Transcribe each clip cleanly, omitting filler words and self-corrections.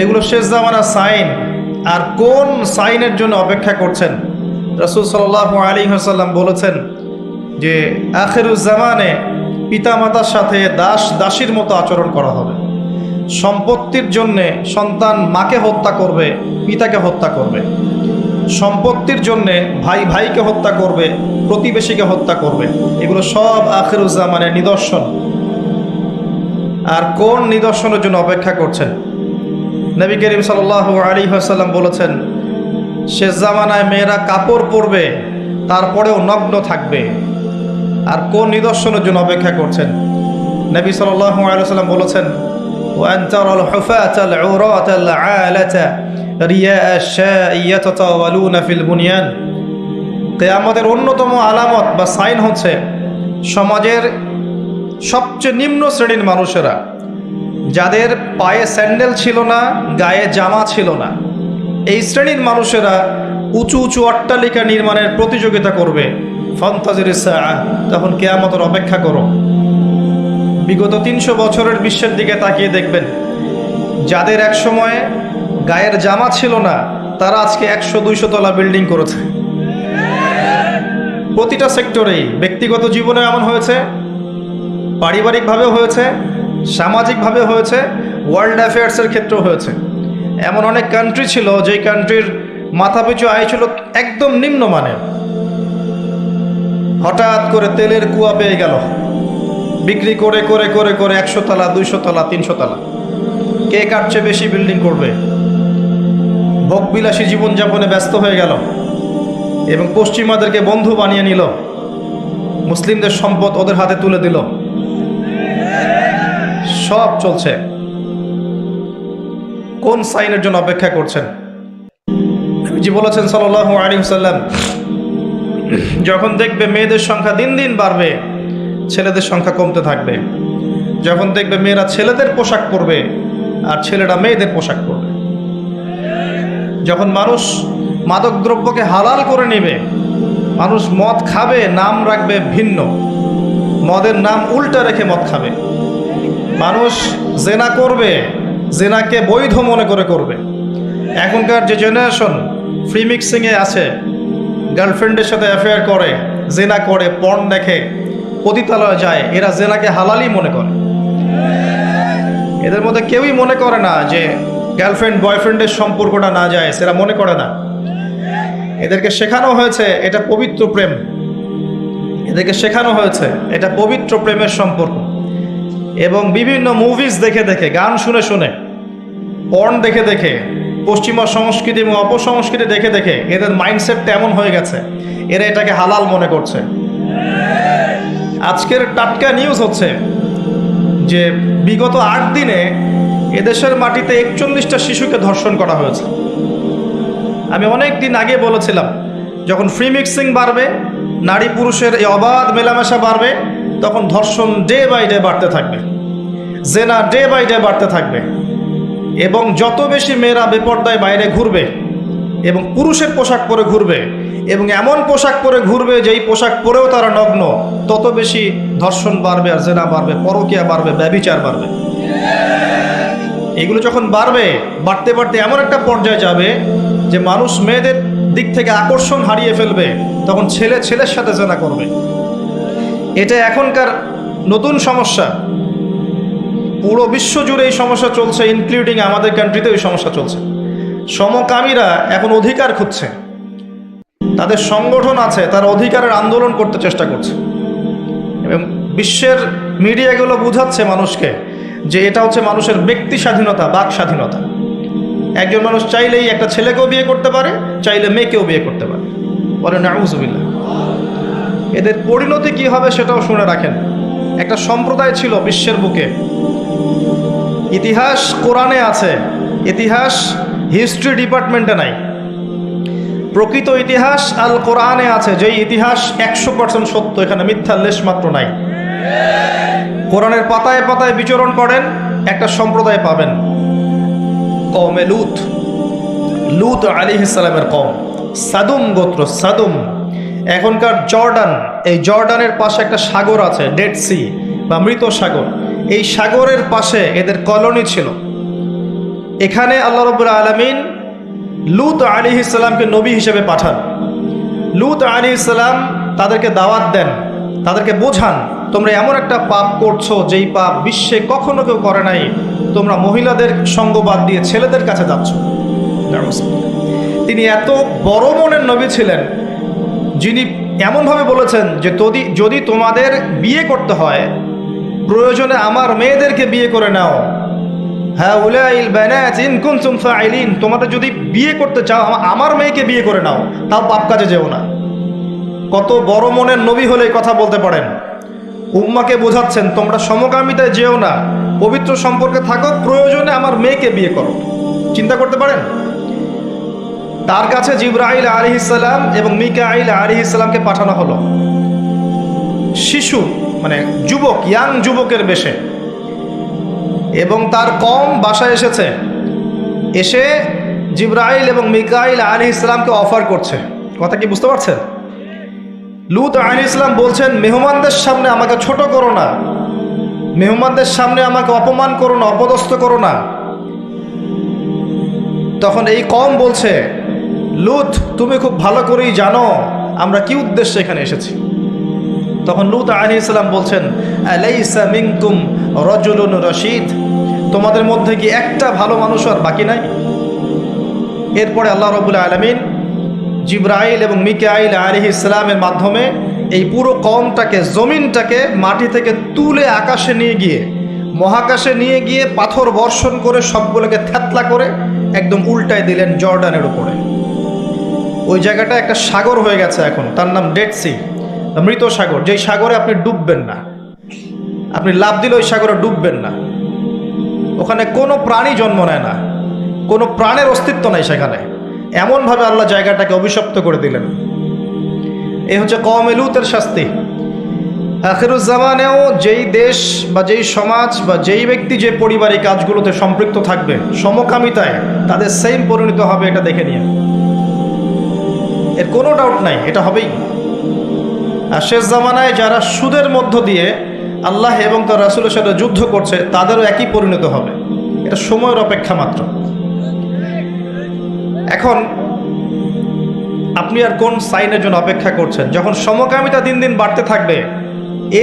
এগুলো শেষ জামানার সাইন। আর কোন সাইনের জন্য অপেক্ষা করছেন? রাসূল সাল্লাল্লাহু আলাইহি ওয়াসাল্লাম বলেছেন যে আখিরুজ জামানে পিতামাতার সাথে দাস দাসীর মতো আচরণ করা হবে। সম্পত্তির জন্যে সন্তান মাকে হত্যা করবে, পিতাকে হত্যা করবে। সম্পত্তির জন্যে ভাই ভাইকে হত্যা করবে, প্রতিবেশীকে হত্যা করবে। এগুলো সব আখিরুজ জামানের নিদর্শন। আর কোন নিদর্শনের জন্য অপেক্ষা করছেন? নবী করিম সাল্লাল্লাহু আলাইহি ওয়াসাল্লাম বলেছেন শেষ জামানায় মেয়েরা কাপড় পরবে, তারপরেও নগ্ন থাকবে। আর কোন নিদর্শনের জন্য অপেক্ষা করছেন? নবী সাল্লাল্লাহু আলাইহি ওয়াসাল্লাম বলেছেন ওয়ান তারাল হুফাতাল উরাতাল আলাতা রিয়া আশ-শা'i ইয়াতাতাওয়ালুনা ফিল বুনিয়ান। কিয়ামতের অন্যতম আলামত বা সাইন হচ্ছে সমাজের সবচেয়ে নিম্ন শ্রেণীর মানুষেরা, যাদের পায়ে স্যান্ডেল ছিল না, গায়ে জামা ছিল না, এই শ্রেণীর মানুষেরা উঁচু উঁচু অট্টালিকা নির্মাণের প্রতিযোগিতা করবে। ফান্তাজিরিস সাআ, তখন কিয়ামতের অপেক্ষা করো। বিগত ৩০০ বছরের বিশ্বের দিকে তাকিয়ে দেখবেন, যাদের এক সময়ে গায়ের জামা ছিল না, তারা আজকে ১০০-২০০ তলা বিল্ডিং করেছে। প্রতিটা সেক্টরেই, ব্যক্তিগত জীবনে এমন হয়েছে, পারিবারিকভাবেও হয়েছে, সামাজিকভাবে হয়েছে, ওয়ার্ল্ড অ্যাফেয়ার্সের ক্ষেত্রেও হয়েছে। এমন অনেক কান্ট্রি ছিল যেই কান্ট্রির মাথাপিছু আয় ছিল একদম নিম্নমানের, হঠাৎ করে তেলের কুয়া পেয়ে গেল, বিক্রি করে করে করে করে ১০০ তলা, ২০০ তলা, ৩০০ তলা। কে কার চেয়ে বেশি বিল্ডিং করবে? ভোগবিলাসী জীবনযাপনে ব্যস্ত হয়ে গেল এবং পশ্চিমাদেরকে বন্ধু বানিয়ে নিল, মুসলিমদের সম্পদ ওদের হাতে তুলে দিল। সব চলছে। কোন সাইনের জন্য অপেক্ষা করছেন? নবীজি বলেছেন সাল্লাল্লাহু আলাইহি ওয়াসাল্লাম, যখন দেখবে মেয়েদের সংখ্যা দিন দিন বাড়বে, ছেলেদের সংখ্যা কমতে থাকবে। যখন দেখবে মেয়েরা ছেলেদের পোশাক পরবে আর ছেলেরা মেয়েদের পোশাক পরবে। যখন মানুষ মাদকদ্রব্যকে হালাল করে নেবে, মানুষ মদ খাবে, নাম রাখবে ভিন্ন, মদের নাম উল্টা রেখে মদ খাবে। মানুষ জেনা করবে, জেনাকে বৈধ মনে করে করবে। এখনকার যে জেনারেশন ফ্রি মিক্সিংয়ে আছে, গার্লফ্রেন্ডের সাথে অ্যাফেয়ার করে, জেনা করে, পর্ন দেখে, পতিতালয়ে যায়, এরা জেনাকে হালালই মনে করে। এদের মধ্যে কেউই মনে করে না যে গার্লফ্রেন্ড বয়ফ্রেন্ডের সম্পর্কটা না যায়, সেটা মনে করে না। এদেরকে শেখানো হয়েছে এটা পবিত্র প্রেম, এদেরকে শেখানো হয়েছে এটা পবিত্র প্রেমের সম্পর্ক। এবং বিভিন্ন মুভিজ দেখে দেখে, গান শুনে শুনে, পর্ন দেখে দেখে, পশ্চিমা সংস্কৃতি এবং অপসংস্কৃতি দেখে দেখে এদের মাইন্ডসেটটা এমন হয়ে গেছে, এরা এটাকে হালাল মনে করছে। আজকের টাটকা নিউজ হচ্ছে যে বিগত ৮ দিনে এদেশের মাটিতে ৪১টা শিশুকে ধর্ষণ করা হয়েছে। আমি অনেক দিন আগে বলেছিলাম, যখন ফ্রি মিক্সিং বাড়বে, নারী পুরুষের এই অবাধ মেলামেশা বাড়বে, তখন ধর্ষণ ডে বাই ডে বাড়তে থাকবে, জেনা ডে বাই ডে বাড়তে থাকবে। এবং যত বেশি মেয়েরা বেপর্দায় বাইরে ঘুরবে এবং পুরুষের পোশাক পরে ঘুরবে এবং এমন পোশাক পরে ঘুরবে যেই পোশাক পরেও তারা নগ্ন, তত বেশি ধর্ষণ বাড়বে, আর জেনা বাড়বে, পরকীয়া বাড়বে, ব্যভিচার বাড়বে। এগুলো যখন বাড়বে, বাড়তে বাড়তে এমন একটা পর্যায়ে যাবে যে মানুষ মেয়েদের দিক থেকে আকর্ষণ হারিয়ে ফেলবে, তখন ছেলে ছেলের সাথে জেনা করবে। এটা এখনকার নতুন সমস্যা। পুরো বিশ্ব জুড়ে এই সমস্যা চলছে, ইনক্লুডিং আমাদের কান্ট্রিতেও এই সমস্যা চলছে। সমকামীরা এখন অধিকার খুঁজছে, তাদের সংগঠন আছে, তারা অধিকারের আন্দোলন করতে চেষ্টা করছে এবং বিশ্বের মিডিয়াগুলো বুঝাচ্ছে মানুষকে যে এটা হচ্ছে মানুষের ব্যক্তি স্বাধীনতা, বাক স্বাধীনতা। একজন মানুষ চাইলেই একটা ছেলেকেও বিয়ে করতে পারে, চাইলে মেয়েকেও বিয়ে করতে পারে। বলে নাউজুবিল্লাহ। এদের পরিণতি কি হবে সেটাও শুনে রাখেন। একটা সম্প্রদায় ছিল বিশ্বের বুকে, ইতিহাস কোরআনে আছে, ইতিহাস হিস্ট্রি ডিপার্টমেন্টে নাই। প্রকৃত ইতিহাস আল কোরআনে আছে, যেই ইতিহাস ১০০% সত্য, এখানে মিথ্যার লেশ মাত্র নাই। কোরআনের পাতায় পাতায় বিচরণ করেন, একটা সম্প্রদায় পাবেন, কওমে লূত। লূত আলাইহিস সালামের কওম, সাদুম গোত্র, সাদুম। এখনকার জর্ডান, এই জর্ডানের পাশে একটা সাগর আছে, ডেড সি বা মৃত সাগর। এই সাগরের পাশে এদের কলোনি ছিল। এখানে আল্লাহ রাব্বুল আলামিন লূত আলাইহিস সালামকে নবী হিসেবে পাঠান। লূত আলাইহিস সালাম তাদেরকে দাওয়াত দেন, তাদেরকে বোঝান তোমরা এমন একটা পাপ করছো যেই পাপ বিশ্বে কখনো কেউ করে নাই। তোমরা মহিলাদের সঙ্গ বাদ দিয়ে ছেলেদের কাছে যাচ্ছ। তিনি এত বড় মনের নবী ছিলেন যিনি এমনভাবে বলেছেন যে যদি তোমাদের বিয়ে করতে হয় প্রয়োজনে আমার মেয়েদেরকে বিয়ে করে নাও। হ্যাঁ উলাইল বানাত ইন কুনতুম ফাইলিন, তোমাদের যদি বিয়ে করতে চাও আমার মেয়েকে বিয়ে করে নাও, তাও পাপ কাজে যেও না। কত বড় মনের নবী হলে কথা বলতে পারেন। উম্মাকে বোঝাচ্ছেন তোমরা সমকামিতায় যেও না, পবিত্র সম্পর্কে থাকো, প্রয়োজনে আমার মেয়েকে বিয়ে করো। চিন্তা করতে পারেন। তার কাছে জিবরাইল আলাইহিস সালাম এবং মিকাইল আলাইহিস সালামকে পাঠানো হলো শিশু মানে যুবক, ইয়াং যুবকের বেশে, এবং তার কম বাসায় এসেছে। এসে জিবরাইল এবং মিকাইল আলাইহিস সালামকে অফার করছে। কথা কি বুঝতে পারছেন? লূত আলাইহিস সালাম বলছেন মেহমানদের সামনে আমাকে ছোট করো না, মেহমানদের সামনে আমাকে অপমান করো না, অপদস্থ করো না। তখন এই কম বলছে লূত তুমি খুব ভালো করেই জানো আমরা কি উদ্দেশ্যে এখানে এসেছি। তখন লূত আলাইহিস সালাম বলছেন আলাইসা মিনকুম রাজুলুন রশিদ, তোমাদের মধ্যে কি একটা ভালো মানুষ আর বাকি নাই? এরপরে আল্লাহ রাব্বুল আলামিন জিবরাইল এবং মিকাইল আলাইহিস সালামের মাধ্যমে এই পুরো কওমটাকে, জমিনটাকে মাটি থেকে তুলে আকাশে নিয়ে গিয়ে, মহাকাশে নিয়ে গিয়ে পাথর বর্ষণ করে সবগুলোকে থ্যাতলা করে একদম উল্টায় দিলেন জর্ডানের উপরে। ওই জায়গাটা একটা সাগর হয়ে গেছে এখন, তার নাম ডেড সি, মৃত সাগর। যেই সাগরে আপনি ডুববেন না, আপনি লাফ দিলে ওই সাগরে ডুববেন না। ওখানে কোনো প্রাণী জন্ম নেয় না, কোনো প্রাণের অস্তিত্ব নাই সেখানে। এমনভাবে আল্লাহ জায়গাটাকে অভিশপ্ত করে দিলেন। এই হচ্ছে কওমে লূতের শাস্তি। আখিরুজ্জামানেও যেই দেশ বা যেই সমাজ বা যেই ব্যক্তি যে পরিবারিক কাজগুলোতে সম্পৃক্ত থাকবে সমকামিতায়, তাদের সেম পরিণত হবে, এটা দেখে নিয়ে, এর কোনো ডাউট নাই, এটা হবেই। আর শেষ জামানায় যারা সুদের মধ্য দিয়ে আল্লাহ এবং তার রাসূলের সাথে যুদ্ধ করছে তাদেরও একই পরিণত হবে। এটা সময়ের অপেক্ষা মাত্র। এখন আপনি আর কোন সাইনের জন্য অপেক্ষা করছেন? যখন সমকামিতা দিন দিন বাড়তে থাকবে,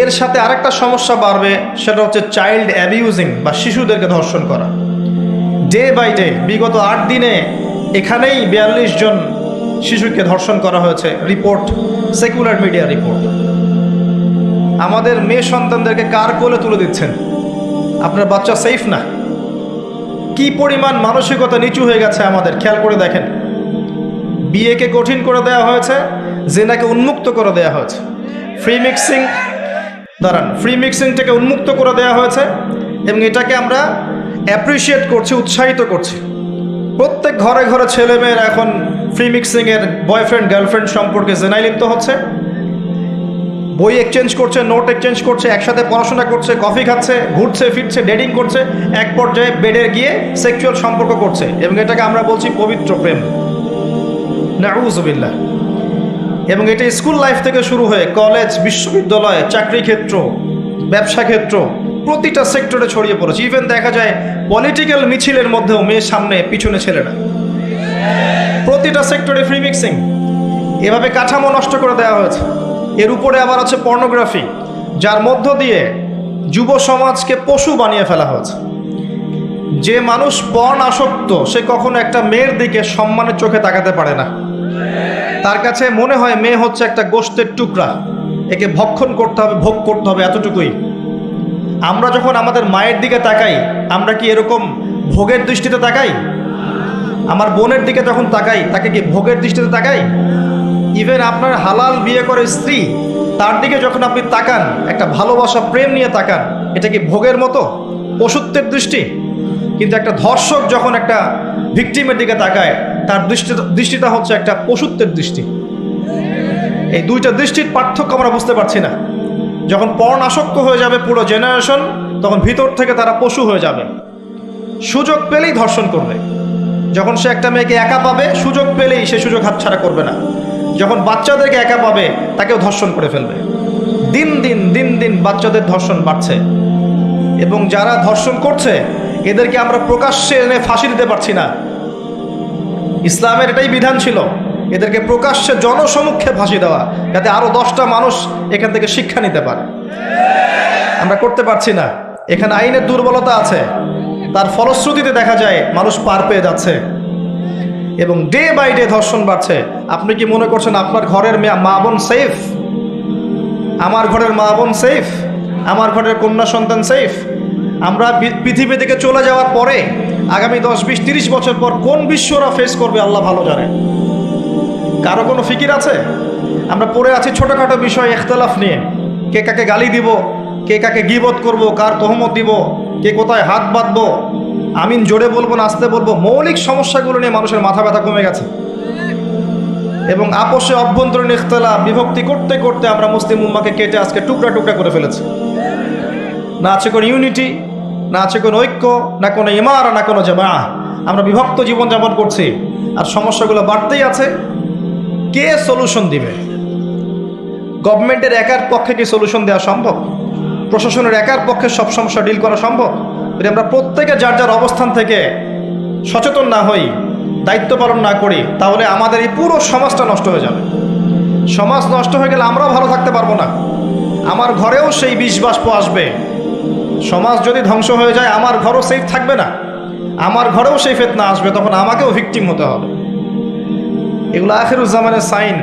এর সাথে আরেকটা সমস্যা বাড়বে, সেটা হচ্ছে চাইল্ড অ্যাবিউজিং বা শিশুদেরকে ধর্ষণ করা। ডে বাই ডে বিগত 8 দিনে এখানেই 42 জন শিশুকে ধর্ষণ করা হয়েছে, রিপোর্ট, সেকুলার মিডিয়া রিপোর্ট। আমাদের মেয়ে সন্তানদেরকে কার কোলে তুলে দিচ্ছেন? আপনার বাচ্চা সেফ না। কি পরিমাণ মানসিকতা নিচু হয়ে গেছে আমাদের, খেয়াল করে দেখেন। বিয়েকে কঠিন করে দেওয়া হয়েছে, জেনাকে উন্মুক্ত করে দেওয়া হয়েছে, ফ্রি মিক্সিংটাকে উন্মুক্ত করে দেওয়া হয়েছে, এবং এটাকে আমরা অ্যাপ্রিসিয়েট করছি, উৎসাহিত করছি। প্রত্যেক ঘরে ঘরে ছেলেমেয়েরা এখন ফ্রি মিক্সিংয়ের বয়ফ্রেন্ড গার্লফ্রেন্ড সম্পর্কে জেনায় লিপ্ত হচ্ছে, বই এক্সচেঞ্জ করছে, নোট এক্সচেঞ্জ করছে, একসাথে পড়াশোনা করছে, কফি খাচ্ছে, ঘুরছে ফিরছে, ডেটিং করছে, এক পর্যায়ে বেডে গিয়ে সেক্সুয়াল সম্পর্ক করছে, এবং এটাকে আমরা বলছি পবিত্র প্রেম। নাউযুবিল্লাহ। এবং এটা স্কুল লাইফ থেকে শুরু হয়ে কলেজ, বিশ্ববিদ্যালয়, চাকরি ক্ষেত্র, ব্যবসা ক্ষেত্র, প্রতিটা সেক্টরে ছড়িয়ে পড়েছে। ইভেন দেখা যায় পলিটিক্যাল মিছিলের মধ্যেও মেয়ের সামনে পিছনে ছেলেরা। প্রতিটা সেক্টরে ফ্রি মিক্সিং, এভাবে কাঠামো নষ্ট করে দেওয়া হয়েছে। এর উপরে আবার আছে পর্নোগ্রাফি, যার মধ্য দিয়ে যুব সমাজকে পশু বানিয়ে ফেলা হয়েছে। যে মানুষ পর্ন আসক্ত সে কখনো একটা মেয়ের দিকে সম্মানের চোখে তাকাতে পারে না। তার কাছে মনে হয় মেয়ে হচ্ছে একটা গোশতের টুকরা, একে ভক্ষণ করতে হবে, ভোগ করতে হবে, এতটুকুই। আমরা যখন আমাদের মায়ের দিকে তাকাই, আমরা কি এরকম ভোগের দৃষ্টিতে তাকাই? আমার বোনের দিকে যখন তাকাই, তাকে কি ভোগের দৃষ্টিতে তাকাই? ইভেন আপনার হালাল বিয়ে করে স্ত্রী, তার দিকে যখন আপনি তাকান, একটা ভালোবাসা প্রেম নিয়ে তাকান, এটা কি ভোগের মতো, পশুত্বের দৃষ্টি? কিন্তু একটা ধর্ষক যখন একটা ভিকটিমের দিকে তাকায়, তার দৃষ্টিটা হচ্ছে একটা পশুত্বের দৃষ্টি। এই দুইটা দৃষ্টির পার্থক্য আমরা বুঝতে পারছি না। যখন পর্ন আসক্ত হয়ে যাবে পুরো জেনারেশন, তখন ভিতর থেকে তারা পশু হয়ে যাবে, সুযোগ পেলেই ধর্ষণ করবে। যখন সে একটা মেয়েকে একা পাবে, সুযোগ পেলেই সে সুযোগ হাতছাড়া করবে না। যখন বাচ্চাদেরকে একা পাবে, তাকেও ধর্ষণ করে ফেলবে। দিন দিন বাচ্চাদের ধর্ষণ বাড়ছে, এবং যারা ধর্ষণ করছে এদেরকে আমরা প্রকাশ্যে এনে ফাঁসি দিতে পারছি না। ইসলামের এটাই বিধান ছিল, এদেরকে প্রকাশ্যে জনসমক্ষে ফাঁসি দেওয়া, যাতে আরো 10টা মানুষ এখান থেকে শিক্ষা নিতে পারে। আমরা করতে পারছি না। এখানে আইনের দুর্বলতা আছে, তার ফলশ্রুতিতে দেখা যায় মানুষ পার পেয়ে যাচ্ছে এবং ডে বাই ডে ধর্ষণ বাড়ছে। আপনি কি মনে করছেন আপনার ঘরের মা বোন সেফ? আমার ঘরের মা বোন সেফ? আমার ঘরের কন্যা সন্তান সেফ? আমরা পৃথিবী থেকে চলে যাওয়ার পরে আগামী 10, 20, 30 বছর পর কোন বিশ্বরা ফেস করবে আল্লাহ ভালো জানে। কারো কোনো ফিকির আছে? আমরা পড়ে আছি ছোটোখাটো বিষয় ইখতলাফ নিয়ে, কে কাকে গালি দিব, কে কাকে গীবত করব, কার তহমত দিব, কে কোথায় হাত বাঁধবো, আমিন জোরে বলবো না আস্তে বলবো, মৌলিক সমস্যাগুলো নিয়ে মানুষের মাথা ব্যথা কমে গেছে। এবং আপোষে অভ্যন্তরীণ ইখতলাফ বিভক্তি করতে করতে আমরা মুসলিম উম্মাকে কেটে আজকে টুকরা টুকরা করে ফেলেছি। না আছে কোনো ইউনিটি, না আছে কোনো ঐক্য, না কোনো ইমারা, না কোনো জামা। আমরা বিভক্ত জীবনযাপন করছি আর সমস্যাগুলো বাড়তেই আছে। কে সলিউশন দিবে? গভর্নমেন্টের একার পক্ষে কি সলিউশন দেওয়া সম্ভব? প্রশাসনের একার পক্ষে সব সমস্যা ডিল করা সম্ভব? যদি আমরা প্রত্যেকে যার যার অবস্থান থেকে সচেতন না হই, দায়িত্ব পালন না করি, তাহলে আমাদের এই পুরো সমাজটা নষ্ট হয়ে যাবে। সমাজ নষ্ট হয়ে গেলে আমরাও ভালো থাকতে পারবো না, আমার ঘরেও সেই বিষ বাষ্প আসবে। সমাজ যদি ধ্বংস হয়ে যায় আমার ঘরও সেফ থাকবে না, আমার ঘরেও সেই ফিতনা আসবে, তখন আমাকেও ভিকটিম হতে হবে। এগুলো আখিরুজ্জামানের সাইন।